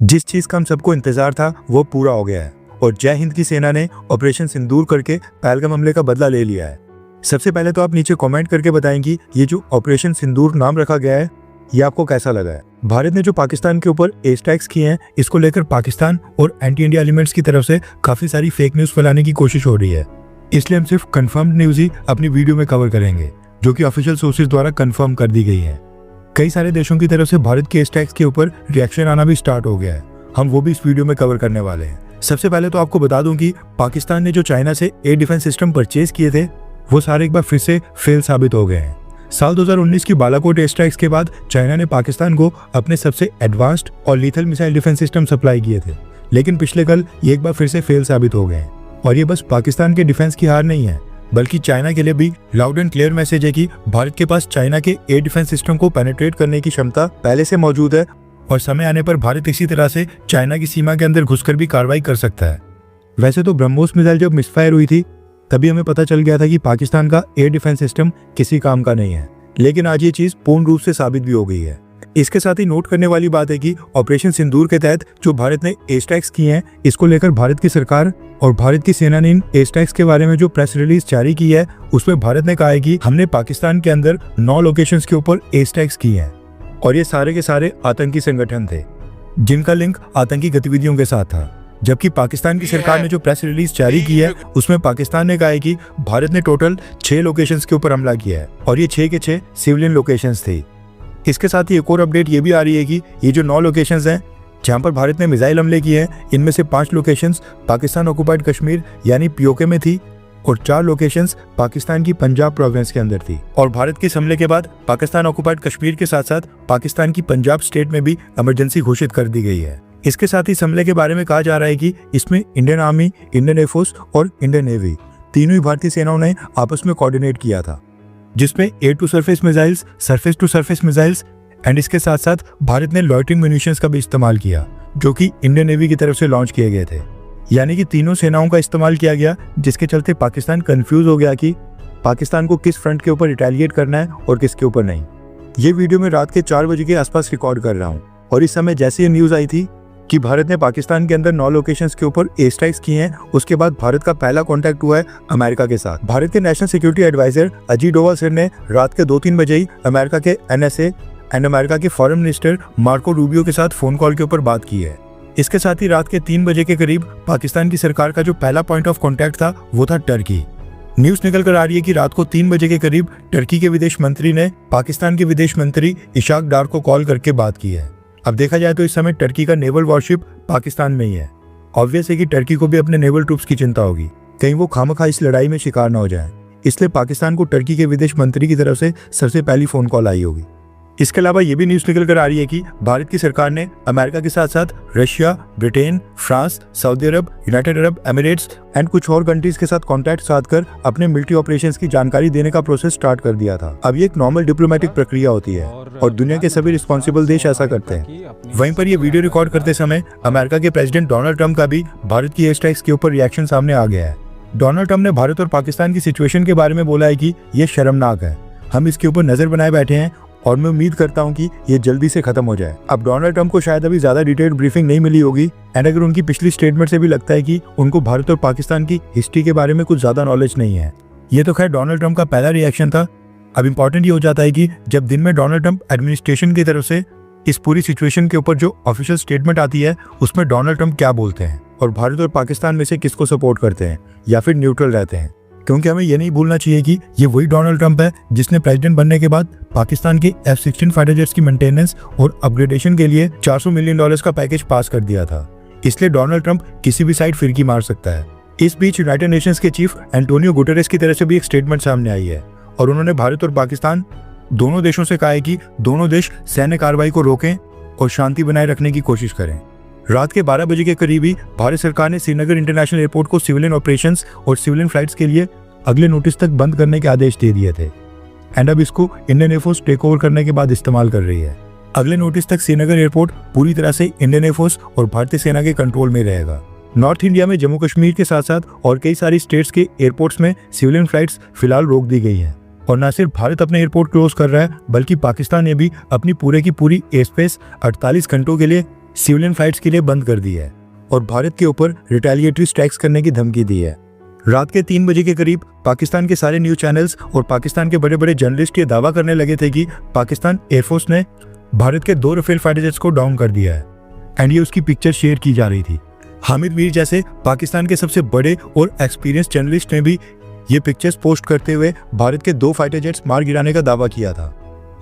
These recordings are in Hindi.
जिस चीज का हम सबको इंतजार था वो पूरा हो गया है और जय हिंद की सेना ने ऑपरेशन सिंदूर करके पहलगाम हमले का बदला ले लिया है। सबसे पहले तो आप नीचे कमेंट करके बताएं कि ये जो ऑपरेशन सिंदूर नाम रखा गया है ये आपको कैसा लगा है। भारत ने जो पाकिस्तान के ऊपर एयर स्ट्राइक्स किए हैं इसको लेकर पाकिस्तान और एंटी इंडिया एलिमेंट्स की तरफ से काफी सारी फेक न्यूज फैलाने की कोशिश हो रही है, इसलिए हम सिर्फ कंफर्म्ड न्यूज ही अपनी वीडियो में कवर करेंगे जो कि ऑफिशियल सोर्सेज द्वारा कंफर्म कर दी गई है। कई सारे देशों की तरफ से भारत के एयर स्ट्राइक्स के ऊपर रिएक्शन आना भी स्टार्ट हो गया है, हम वो भी इस वीडियो में कवर करने वाले हैं। सबसे पहले तो आपको बता दूं कि पाकिस्तान ने जो चाइना से एयर डिफेंस सिस्टम परचेज किए थे वो सारे एक बार फिर से फेल साबित हो गए हैं। साल 2019 की बालाकोट एयर स्ट्राइक्स के बाद चाइना ने पाकिस्तान को अपने सबसे एडवांस्ड और lethal missile defence system supply किए थे, लेकिन पिछले कल ये एक बार फिर से फेल साबित हो गए हैं। और ये बस पाकिस्तान के डिफेंस की हार नहीं है बल्कि चाइना के लिए भी लाउड एंड क्लियर मैसेज है कि भारत के पास चाइना के एयर डिफेंस सिस्टम को पेनिट्रेट करने की क्षमता पहले से मौजूद है और समय आने पर भारत इसी तरह से चाइना की सीमा के अंदर घुसकर भी कार्रवाई कर सकता है। वैसे तो ब्रह्मोस मिसाइल जब मिसफायर हुई थी तभी हमें पता चल गया था कि पाकिस्तान का एयर डिफेंस सिस्टम किसी काम का नहीं है, लेकिन आज ये चीज पूर्ण रूप से साबित भी हो गई है। इसके साथ ही नोट करने वाली बात है कि ऑपरेशन सिंदूर के तहत जो भारत ने एयर स्ट्राइक्स किए हैं इसको लेकर भारत की सरकार और भारत की सेना ने इन एयर स्ट्राइक्स के बारे में जो प्रेस रिलीज जारी की है उसमें भारत ने कहा है कि हमने पाकिस्तान के अंदर 9 लोकेशंस के ऊपर एयर स्ट्राइक्स किए हैं और ये सारे के सारे आतंकी संगठन थे जिनका लिंक आतंकी गतिविधियों के साथ था। जबकि पाकिस्तान की सरकार ने जो प्रेस रिलीज जारी की है उसमें पाकिस्तान ने कहा है कि भारत ने टोटल 6 लोकेशंस के ऊपर हमला किया है और ये 6 के 6 सिविलियन लोकेशंस थे। इसके साथ ही एक और अपडेट ये भी आ रही है कि ये जो 9 लोकेशंस हैं जहां पर भारत ने मिसाइल हमले किए हैं इनमें से 5 लोकेशंस पाकिस्तान ऑक्युपाइड कश्मीर यानी पीओके में थी और 4 लोकेशंस पाकिस्तान की पंजाब प्रोविंस के अंदर थी। और भारत के इस हमले के बाद पाकिस्तान ऑक्युपाइड कश्मीर के साथ साथ पाकिस्तान की पंजाब स्टेट में भी इमरजेंसी घोषित कर दी गई है। इसके साथ ही इस हमले के बारे में कहा जा रहा है कि इसमें इंडियन आर्मी, इंडियन एयरफोर्स और इंडियन नेवी तीनों ही भारतीय सेनाओं ने आपस में कोऑर्डिनेट किया था, जिसमें air to surface missiles, surface to surface missiles and इसके साथ साथ भारत ने लॉइटरिंग म्यूनिशंस का भी इस्तेमाल किया जो कि इंडियन नेवी की तरफ से लॉन्च किए गए थे। यानी कि तीनों सेनाओं का इस्तेमाल किया गया, जिसके चलते पाकिस्तान कंफ्यूज हो गया कि पाकिस्तान को किस फ्रंट के ऊपर रिटेलिएट करना है और किसके ऊपर नहीं। ये वीडियो मैं रात के 4 बजे के आसपास रिकॉर्ड कर रहा हूँ और इस समय जैसे ये न्यूज आई थी कि भारत ने पाकिस्तान के अंदर 9 लोकेशंस के ऊपर एयर स्ट्राइक्स किए हैं, उसके बाद भारत का पहला कांटेक्ट हुआ है अमेरिका के साथ। भारत के national security adviser Ajit Doval sir ने रात के 2-3 बजे ही अमेरिका के NSA एंड अमेरिका के फॉरेन मिनिस्टर मार्को रूबियो के साथ फोन कॉल के ऊपर बात की है। इसके साथ ही रात के 3 बजे के करीब पाकिस्तान की सरकार का जो पहला पॉइंट ऑफ कॉन्टैक्ट था वो था टर्की। न्यूज निकल कर आ रही है कि रात को 3 बजे के करीब टर्की के विदेश मंत्री ने पाकिस्तान के विदेश मंत्री इशाक डार को कॉल करके बात की है। अब देखा जाए तो इस समय टर्की का नेवल वॉरशिप पाकिस्तान में ही है। ऑब्वियस है कि टर्की को भी अपने नेवल ट्रूप्स की चिंता होगी, कहीं वो खामखा इस लड़ाई में शिकार न हो जाए, इसलिए पाकिस्तान को टर्की के विदेश मंत्री की तरफ से सबसे पहली फोन कॉल आई होगी। इसके अलावा ये भी न्यूज निकल कर आ रही है कि भारत की सरकार ने अमेरिका के साथ साथ Russia, Britain, France, Saudi Arab, United Arab Emirates and कुछ और कंट्रीज के साथ कॉन्टैक्ट साध कर अपने मिलिट्री ऑपरेशंस की जानकारी देने का प्रोसेस स्टार्ट कर दिया था। अब ये एक नॉर्मल डिप्लोमेटिक प्रक्रिया होती है और दुनिया के सभी रिस्पॉन्सिबल देश ऐसा करते हैं। वहीं पर ये वीडियो रिकॉर्ड करते समय अमेरिका के प्रेसिडेंट डोनाल्ड ट्रंप का भी भारत की एयर स्ट्राइक्स के ऊपर रिएक्शन सामने आ गया है। डोनाल्ड ट्रंप ने भारत और पाकिस्तान की सिचुएशन के बारे में बोला है कि ये शर्मनाक है, हम इसके ऊपर नजर बनाए बैठे हैं और मैं उम्मीद करता हूं कि ये जल्दी से खत्म हो जाए। अब डोनाल्ड ट्रंप को शायद अभी ज्यादा डिटेल्ड ब्रीफिंग नहीं मिली होगी एंड अगर उनकी पिछली स्टेटमेंट से भी लगता है कि उनको भारत और पाकिस्तान की हिस्ट्री के बारे में कुछ ज्यादा नॉलेज नहीं है। ये तो खैर डोनाल्ड ट्रंप का पहला रिएक्शन था। अब इम्पोर्टेंट ये हो जाता है कि जब दिन में डोनाल्ड ट्रंप एडमिनिस्ट्रेशन की तरफ से इस पूरी सिचुएशन के ऊपर जो ऑफिशियल स्टेटमेंट आती है उसमें डोनाल्ड ट्रंप क्या बोलते हैं और भारत और पाकिस्तान में से किसको सपोर्ट करते हैं या फिर न्यूट्रल रहते हैं, क्योंकि हमें ये नहीं भूलना चाहिए कि ये वही डोनाल्ड ट्रंप है जिसने प्रेसिडेंट बनने के बाद पाकिस्तान के F-16 फाइटर जेट्स की मेंटेनेंस और अपग्रेडेशन के लिए $400 मिलियन का पैकेज पास कर दिया था। इसलिए डोनाल्ड ट्रंप किसी भी साइड फिरकी मार सकता है। इस बीच यूनाइटेड नेशंस के चीफ एंटोनियो गुटेरेस की तरफ से भी एक स्टेटमेंट सामने आई है और उन्होंने भारत और पाकिस्तान दोनों देशों से कहा है कि दोनों देश सैन्य कार्रवाई को रोकें और शांति बनाए रखने की कोशिश करें। रात के 12 बजे के करीब ही भारत सरकार ने श्रीनगर इंटरनेशनल एयरपोर्ट को सिविलियन ऑपरेशंस और सिविलियन फ्लाइट्स के लिए अगले नोटिस तक बंद करने के आदेश दे दिए थे एंड अब इसको इंडियन एयरफोर्स टेक ओवर करने के बाद इस्तेमाल कर रही है। अगले नोटिस तक श्रीनगर एयरपोर्ट पूरी तरह से इंडियन एयरफोर्स और भारतीय सेना के कंट्रोल में रहेगा। नॉर्थ इंडिया में जम्मू कश्मीर के साथ साथ और कई सारी स्टेट्स के एयरपोर्ट्स में सिविलियन फ्लाइट्स फिलहाल रोक दी गई हैं और न सिर्फ भारत अपने एयरपोर्ट क्लोज कर रहा है बल्कि पाकिस्तान ने भी अपनी पूरे की पूरी एयर स्पेस 48 घंटों के लिए सिविलियन फ्लाइट्स के लिए बंद कर दी है और भारत के ऊपर रिटेलिएटरी स्ट्राइक्स करने की धमकी दी है। रात के 3 बजे के करीब पाकिस्तान के सारे न्यूज चैनल्स और पाकिस्तान के बड़े बड़े जर्नलिस्ट ये दावा करने लगे थे कि पाकिस्तान एयरफोर्स ने भारत के 2 राफेल फाइटर जेट्स को डाउन कर दिया है एंड ये उसकी पिक्चर शेयर की जा रही थी। हामिद मीर जैसे पाकिस्तान के सबसे बड़े और एक्सपीरियंस जर्नलिस्ट ने भी ये पिक्चर्स पोस्ट करते हुए भारत के 2 फाइटर जेट्स मार गिराने का दावा किया था।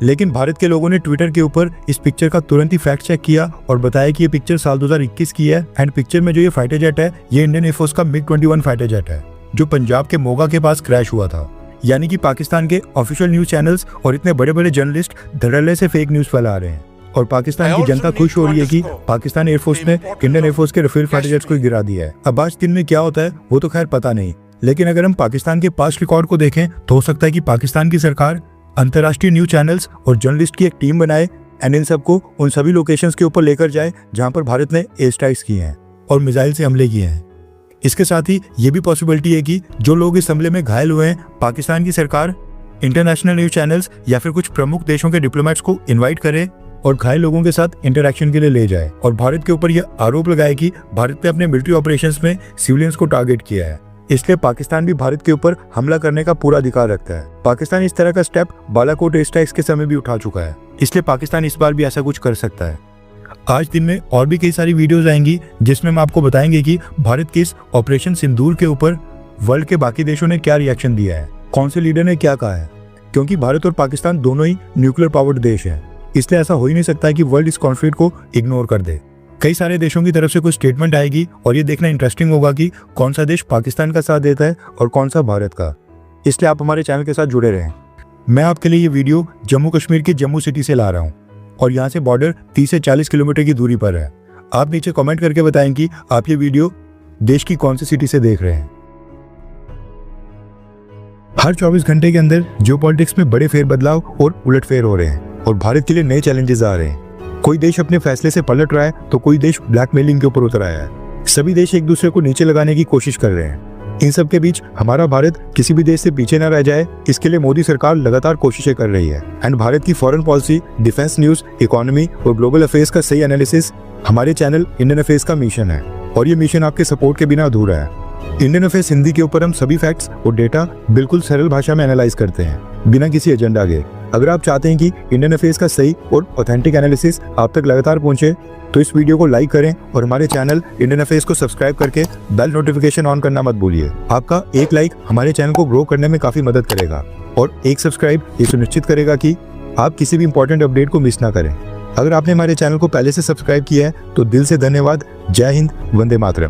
लेकिन भारत के लोगों ने ट्विटर के ऊपर इस पिक्चर का तुरंत ही फैक्ट चेक किया और बताया कि ये पिक्चर साल 2021 की है एंड पिक्चर में जो ये फाइटर जेट है ये इंडियन एयरफोर्स का MiG-21 फाइटर जेट है जो पंजाब के मोगा के पास क्रैश हुआ था। यानी कि पाकिस्तान के ऑफिशियल न्यूज चैनल्स और इतने बड़े बड़े जर्नलिस्ट धड़ल्ले से फेक न्यूज फैला रहे हैं और पाकिस्तान की जनता खुश हो रही है कि पाकिस्तान एयरफोर्स ने इंडियन एयरफोर्स के राफेल फाइटर जेट्स को गिरा दिया है। अब आज दिन में क्या होता है वो तो खैर पता नहीं, लेकिन अगर हम पाकिस्तान के पास्ट रिकॉर्ड को देखें तो हो सकता है कि पाकिस्तान की सरकार अंतर्राष्ट्रीय न्यूज चैनल्स और जर्नलिस्ट की एक टीम बनाए एंड इन सबको उन सभी लोकेशंस के ऊपर लेकर जाए जहां पर भारत ने एयर स्ट्राइक्स किए हैं और मिसाइल से हमले किए हैं। इसके साथ ही ये भी पॉसिबिलिटी है कि जो लोग इस हमले में घायल हुए हैं पाकिस्तान की सरकार इंटरनेशनल न्यूज चैनल्स या फिर कुछ प्रमुख देशों के डिप्लोमेट्स को इन्वाइट करे और घायल लोगों के साथ इंटरैक्शन के लिए ले जाए और भारत के ऊपर यह आरोप लगाए कि भारत ने अपने मिलिट्री ऑपरेशंस में सिविलियंस को टारगेट किया है। इसलिए पाकिस्तान भी भारत के ऊपर हमला करने का पूरा अधिकार रखता है। पाकिस्तान इस तरह का स्टेप बालाकोट एयर स्ट्राइक्स के समय भी उठा चुका है, इसलिए पाकिस्तान इस बार भी ऐसा कुछ कर सकता है। आज दिन में और भी कई सारी वीडियोस आएंगी जिसमें हम आपको बताएंगे कि भारत के इस ऑपरेशन सिंदूर के ऊपर वर्ल्ड के बाकी देशों ने क्या रिएक्शन दिया है, कौन से लीडर ने क्या कहा है, क्योंकि भारत और पाकिस्तान दोनों ही न्यूक्लियर पावर्ड देश हैं। इसलिए ऐसा हो ही नहीं सकता है कि वर्ल्ड इस कॉन्फ्लिक्ट को इग्नोर कर दे। कई सारे देशों की तरफ से कुछ स्टेटमेंट आएगी और ये देखना इंटरेस्टिंग होगा कि कौन सा देश पाकिस्तान का साथ देता है और कौन सा भारत का। इसलिए आप हमारे चैनल के साथ जुड़े रहें। मैं आपके लिए ये वीडियो जम्मू कश्मीर के जम्मू सिटी से ला रहा हूँ और यहाँ से बॉर्डर 30 से 40 किलोमीटर की दूरी पर है। आप नीचे कमेंट करके बताएं कि आप ये वीडियो देश की कौन सी सिटी से देख रहे हैं। हर 24 घंटे के अंदर जियोपॉलिटिक्स में बड़े फेरबदलाव और उलटफेर हो रहे हैं और भारत के लिए नए चैलेंजेस आ रहे हैं। कोई देश अपने फैसले से पलट रहा है तो कोई देश ब्लैकमेलिंग के ऊपर उतर आया है। सभी देश एक दूसरे को नीचे लगाने की कोशिश कर रहे हैं। इन सब के बीच हमारा भारत किसी भी देश से पीछे न रह जाए, इसके लिए मोदी सरकार लगातार कोशिशें कर रही है एंड भारत की foreign policy, defence news, economy और ग्लोबल अफेयर्स का सही एनालिसिस हमारे चैनल इंडियन अफेयर्स का मिशन है और ये मिशन आपके सपोर्ट के बिना अधूरा है। इंडियन अफेयर्स हिंदी के ऊपर हम सभी फैक्ट्स और डेटा बिल्कुल सरल भाषा में एनालाइज करते हैं बिना किसी एजेंडा के। अगर आप चाहते हैं कि इंडियन अफेयर्स का सही और ऑथेंटिक एनालिसिस आप तक लगातार पहुंचे तो इस वीडियो को लाइक करें और हमारे चैनल इंडियन अफेयर्स को सब्सक्राइब करके बेल नोटिफिकेशन ऑन करना मत भूलिए। आपका एक लाइक हमारे चैनल को ग्रो करने में काफी मदद करेगा और एक सब्सक्राइब ये सुनिश्चित करेगा कि आप किसी भी इंपॉर्टेंट अपडेट को मिस ना करें। अगर आपने हमारे चैनल को पहले से सब्सक्राइब किया है तो दिल से धन्यवाद। जय हिंद, वंदे मातरम।